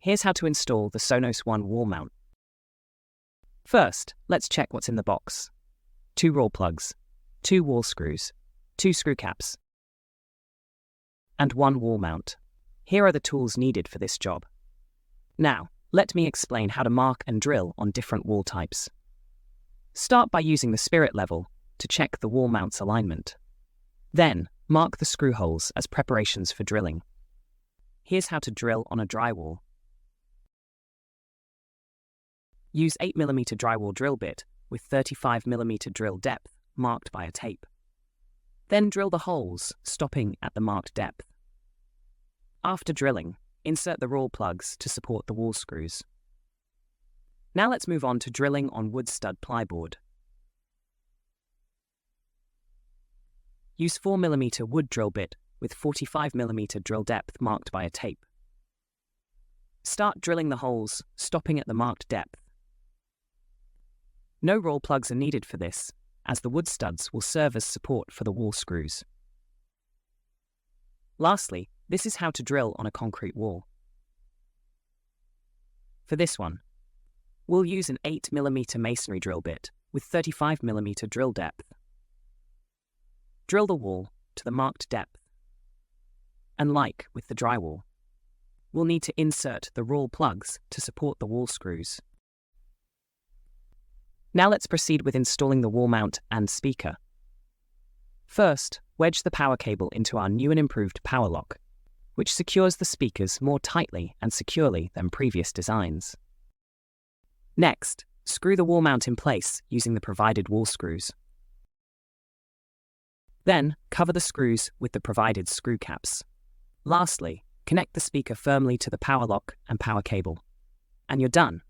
Here's how to install the SONOS ONE Wall Mount. First, let's check what's in the box. 2 raw plugs, 2 wall screws, 2 screw caps, and 1 wall mount. Here are the tools needed for this job. Now, let me explain how to mark and drill on different wall types. Start by using the spirit level to check the wall mount's alignment. Then, mark the screw holes as preparations for drilling. Here's how to drill on a drywall. Use 8mm drywall drill bit with 35mm drill depth marked by a tape. Then drill the holes, stopping at the marked depth. After drilling, insert the raw plugs to support the wall screws. Now let's move on to drilling on wood stud plyboard. Use 4mm wood drill bit with 45mm drill depth marked by a tape. Start drilling the holes, stopping at the marked depth. No raw plugs are needed for this, as the wood studs will serve as support for the wall screws. Lastly, this is how to drill on a concrete wall. For this one, we'll use an 8mm masonry drill bit with 35mm drill depth. Drill the wall to the marked depth. And like with the drywall, we'll need to insert the raw plugs to support the wall screws. Now let's proceed with installing the wall mount and speaker. First, wedge the power cable into our new and improved power lock, which secures the speakers more tightly and securely than previous designs. Next, screw the wall mount in place using the provided wall screws. Then, cover the screws with the provided screw caps. Lastly, connect the speaker firmly to the power lock and power cable. And you're done.